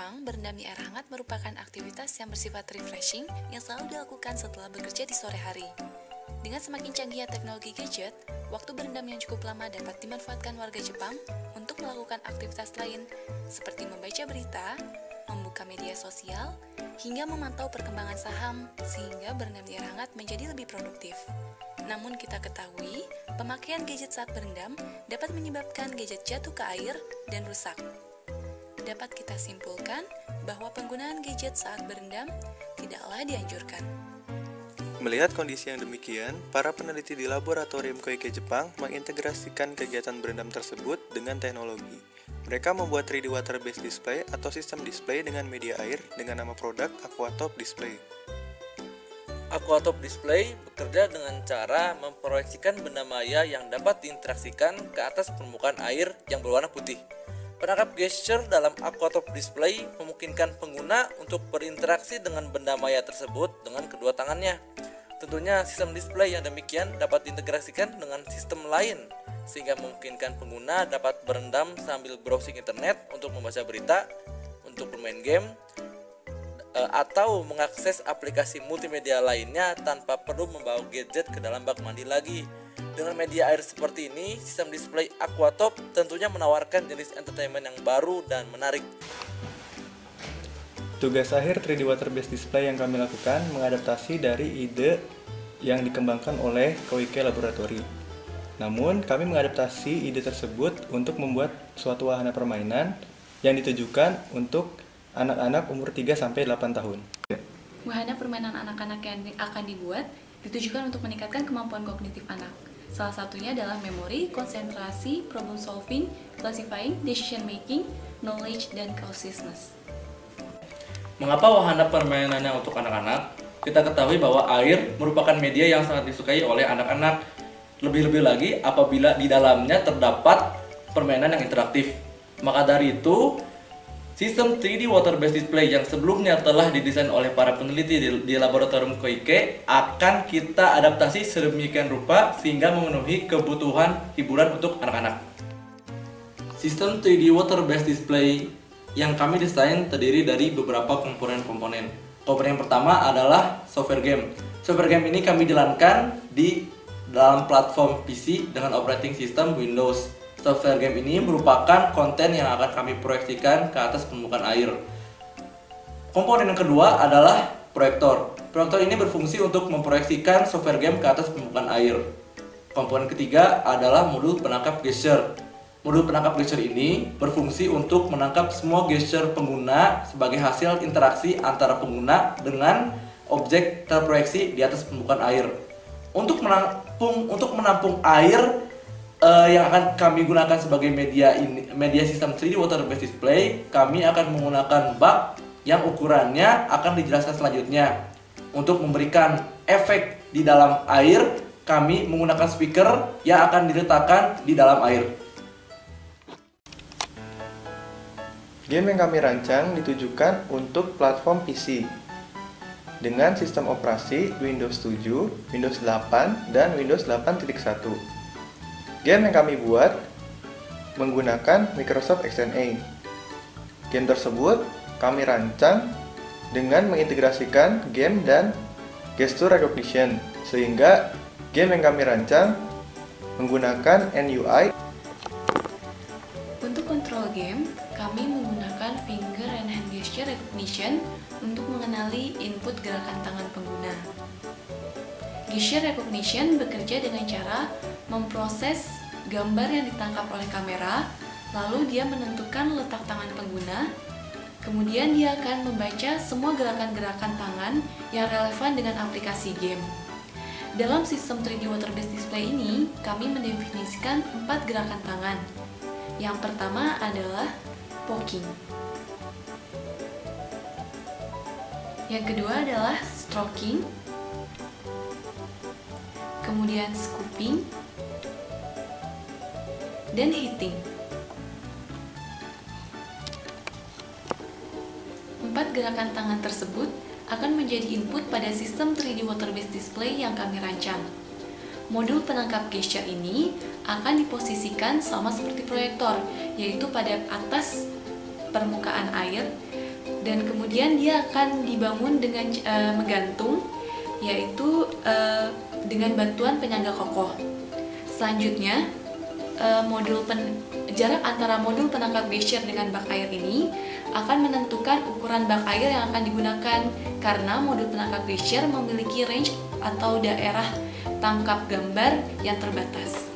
Jepang, berendam di air hangat merupakan aktivitas yang bersifat refreshing yang selalu dilakukan setelah bekerja di sore hari. Dengan semakin canggihnya teknologi gadget, waktu berendam yang cukup lama dapat dimanfaatkan warga Jepang untuk melakukan aktivitas lain seperti membaca berita, membuka media sosial, hingga memantau perkembangan saham sehingga berendam di air hangat menjadi lebih produktif. Namun kita ketahui, pemakaian gadget saat berendam dapat menyebabkan gadget jatuh ke air dan rusak. Dapat kita simpulkan bahwa penggunaan gadget saat berendam tidaklah dianjurkan. Melihat kondisi yang demikian, para peneliti di Laboratorium Koike Jepang mengintegrasikan kegiatan berendam tersebut dengan teknologi. Mereka membuat 3D Water Based Display atau sistem display dengan media air dengan nama produk Aquatop Display. Aquatop Display bekerja dengan cara memproyeksikan benda maya yang dapat diinteraksikan ke atas permukaan air yang berwarna putih. Perangkap gesture dalam Aquatop Display memungkinkan pengguna untuk berinteraksi dengan benda maya tersebut dengan kedua tangannya. Tentunya sistem display yang demikian dapat diintegrasikan dengan sistem lain, sehingga memungkinkan pengguna dapat berendam sambil browsing internet untuk membaca berita, untuk bermain game, atau mengakses aplikasi multimedia lainnya tanpa perlu membawa gadget ke dalam bak mandi lagi. Dengan media air seperti ini, sistem display Aquatop tentunya menawarkan jenis entertainment yang baru dan menarik. Tugas akhir 3D Water Based Display yang kami lakukan mengadaptasi dari ide yang dikembangkan oleh Koike Laboratory. Namun, kami mengadaptasi ide tersebut untuk membuat suatu wahana permainan yang ditujukan untuk anak-anak umur 3-8 tahun. Wahana permainan anak-anak yang akan dibuat ditujukan untuk meningkatkan kemampuan kognitif anak. Salah satunya adalah memori, konsentrasi, problem solving, classifying, decision making, knowledge, dan consciousness. Mengapa wahana permainannya untuk anak-anak? Kita ketahui bahwa air merupakan media yang sangat disukai oleh anak-anak. Lebih-lebih lagi apabila di dalamnya terdapat permainan yang interaktif. Maka dari itu, sistem 3D Water Based Display yang sebelumnya telah didesain oleh para peneliti di Laboratorium Koike akan kita adaptasi sedemikian rupa sehingga memenuhi kebutuhan hiburan untuk anak-anak. Sistem 3D Water Based Display yang kami desain terdiri dari beberapa komponen-komponen. Komponen yang pertama adalah software game. Software game ini kami jalankan di dalam platform PC dengan operating system Windows. Software game ini merupakan konten yang akan kami proyeksikan ke atas permukaan air. Komponen yang kedua adalah proyektor. Proyektor ini berfungsi untuk memproyeksikan software game ke atas permukaan air. Komponen ketiga adalah modul penangkap gesture. Modul penangkap gesture ini berfungsi untuk menangkap semua gesture pengguna sebagai hasil interaksi antara pengguna dengan objek terproyeksi di atas permukaan air. Untuk menampung air yang akan kami gunakan sebagai media sistem 3D Water Based Display, kami akan menggunakan bak yang ukurannya akan dijelaskan selanjutnya. Untuk memberikan efek di dalam air, kami menggunakan speaker yang akan diletakkan di dalam air. Game yang kami rancang ditujukan untuk platform PC dengan sistem operasi Windows 7, Windows 8, dan Windows 8.1. Game yang kami buat menggunakan Microsoft XNA. Game tersebut kami rancang dengan mengintegrasikan game dan gesture recognition, sehingga game yang kami rancang menggunakan NUI. Untuk kontrol game, kami menggunakan finger and hand gesture recognition untuk mengenali input gerakan tangan pengguna. Gesture recognition bekerja dengan cara memproses gambar yang ditangkap oleh kamera, lalu dia menentukan letak tangan pengguna, kemudian dia akan membaca semua gerakan-gerakan tangan yang relevan dengan aplikasi game. Dalam sistem 3D Water Based Display ini, kami mendefinisikan 4 gerakan tangan. Yang pertama adalah poking. Yang kedua adalah stroking. Kemudian scooping dan hitting. 4 gerakan tangan tersebut akan menjadi input pada sistem 3D Water Based Display yang kami rancang. Modul penangkap gesture ini akan diposisikan sama seperti proyektor, yaitu pada atas permukaan air Dan kemudian dia akan dibangun dengan menggantung, yaitu dengan bantuan penyangga kokoh. Selanjutnya, jarak antara modul penangkap gesture dengan bak air ini akan menentukan ukuran bak air yang akan digunakan, karena modul penangkap gesture memiliki range atau daerah tangkap gambar yang terbatas.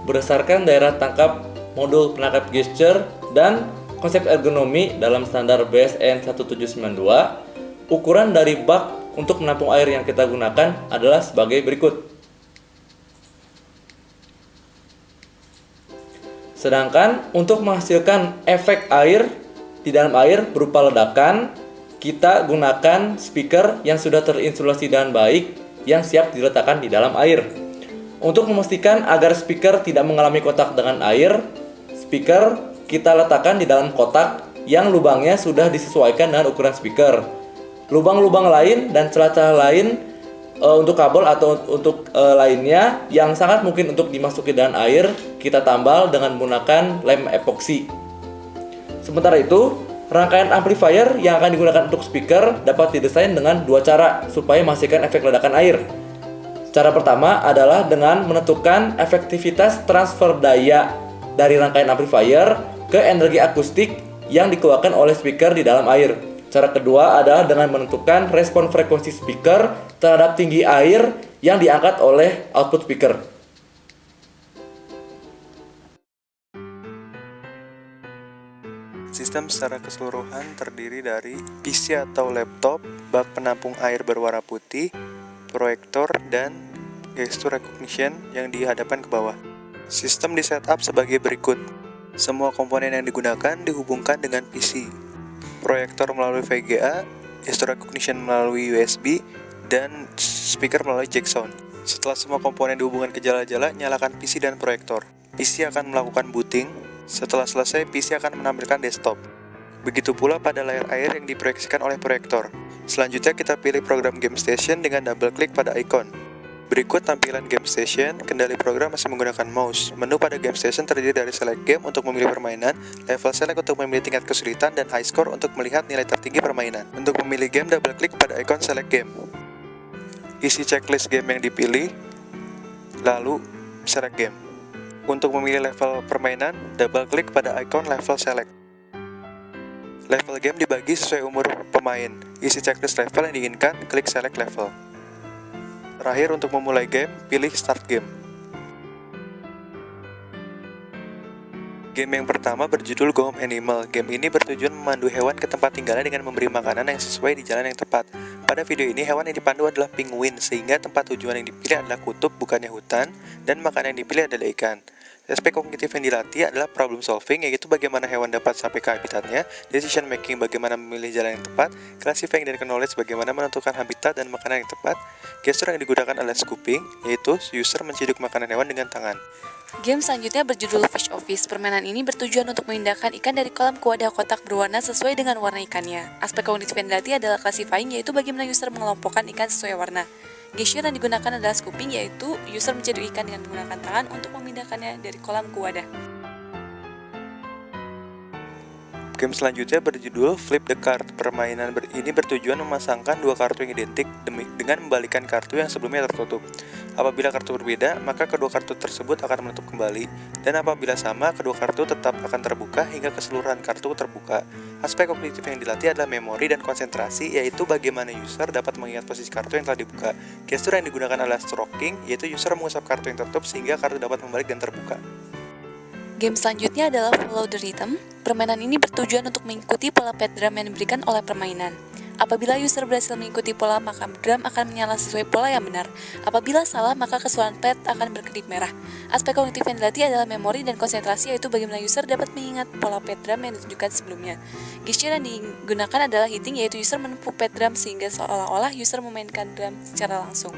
Berdasarkan daerah tangkap modul penangkap gesture dan konsep ergonomi dalam standar BSN 1792, ukuran dari bak untuk menampung air yang kita gunakan adalah sebagai berikut. Sedangkan untuk menghasilkan efek air di dalam air berupa ledakan, kita gunakan speaker yang sudah terinsulasi dengan baik yang siap diletakkan di dalam air. Untuk memastikan agar speaker tidak mengalami kontak dengan air, speaker kita letakkan di dalam kotak yang lubangnya sudah disesuaikan dengan ukuran speaker. Lubang-lubang lain dan celah-celah lain untuk kabel atau untuk lainnya yang sangat mungkin untuk dimasuki dengan air, kita tambal dengan menggunakan lem epoksi. Sementara itu, rangkaian amplifier yang akan digunakan untuk speaker dapat didesain dengan dua cara supaya menghasilkan efek ledakan air. Cara pertama adalah dengan menentukan efektivitas transfer daya dari rangkaian amplifier ke energi akustik yang dikeluarkan oleh speaker di dalam air. Cara kedua adalah dengan menentukan respon frekuensi speaker terhadap tinggi air yang diangkat oleh output speaker. Sistem secara keseluruhan terdiri dari PC atau laptop, bak penampung air berwarna putih, proyektor, dan gesture recognition yang dihadapkan ke bawah. Sistem di-setup sebagai berikut. Semua komponen yang digunakan dihubungkan dengan PC. Proyektor melalui VGA, gesture recognition melalui USB, dan speaker melalui jack sound. Setelah semua komponen dihubungkan ke jala-jala, nyalakan PC dan proyektor. PC akan melakukan booting. Setelah selesai, PC akan menampilkan desktop. Begitu pula pada layar air yang diproyeksikan oleh proyektor. Selanjutnya kita pilih program Game Station dengan double klik pada icon. Berikut tampilan Game Station. Kendali program masih menggunakan mouse. Menu pada Game Station terdiri dari Select Game untuk memilih permainan, Level Select untuk memilih tingkat kesulitan, dan High Score untuk melihat nilai tertinggi permainan. Untuk memilih game, double klik pada ikon Select Game. Isi checklist game yang dipilih, lalu Select Game. Untuk memilih level permainan, double klik pada ikon Level Select. Level game dibagi sesuai umur pemain. Isi checklist level yang diinginkan, klik Select Level. Terakhir, untuk memulai game, pilih Start Game. Game yang pertama berjudul Go Home Animal. Game ini bertujuan memandu hewan ke tempat tinggalnya dengan memberi makanan yang sesuai di jalan yang tepat. Pada video ini, hewan yang dipandu adalah penguin, sehingga tempat tujuan yang dipilih adalah kutub, bukannya hutan, dan makanan yang dipilih adalah ikan. Aspek kognitif yang dilatih adalah problem solving, yaitu bagaimana hewan dapat sampai ke habitatnya, decision making, bagaimana memilih jalan yang tepat, classifying dan knowledge, bagaimana menentukan habitat dan makanan yang tepat. Gesture yang digunakan adalah scooping, yaitu user menciduk makanan hewan dengan tangan. Game selanjutnya berjudul Fish Office. Permainan ini bertujuan untuk memindahkan ikan dari kolam ke wadah kotak berwarna sesuai dengan warna ikannya. Aspek kognitif yang dilatih adalah classifying, yaitu bagaimana user mengelompokkan ikan sesuai warna. Gesture yang digunakan adalah scooping, yaitu user menciduk ikan dengan menggunakan tangan untuk memindahkannya dari kolam ke wadah. Game selanjutnya berjudul Flip the Card. Permainan ini bertujuan memasangkan dua kartu yang identik dengan membalikkan kartu yang sebelumnya tertutup. Apabila kartu berbeda, maka kedua kartu tersebut akan menutup kembali, dan apabila sama, kedua kartu tetap akan terbuka hingga keseluruhan kartu terbuka. Aspek kognitif yang dilatih adalah memori dan konsentrasi, yaitu bagaimana user dapat mengingat posisi kartu yang telah dibuka. Gesture yang digunakan adalah stroking, yaitu user mengusap kartu yang tertutup sehingga kartu dapat membalik dan terbuka. Game selanjutnya adalah Follow the Rhythm. Permainan ini bertujuan untuk mengikuti pola pad drum yang diberikan oleh permainan. Apabila user berhasil mengikuti pola, maka drum akan menyala sesuai pola yang benar. Apabila salah, maka keseluruhan pad akan berkedip merah. Aspek kognitif yang dilatih adalah memori dan konsentrasi, yaitu bagaimana user dapat mengingat pola pad drum yang ditunjukkan sebelumnya. Gesture yang digunakan adalah hitting, yaitu user menepuk pad drum sehingga seolah-olah user memainkan drum secara langsung.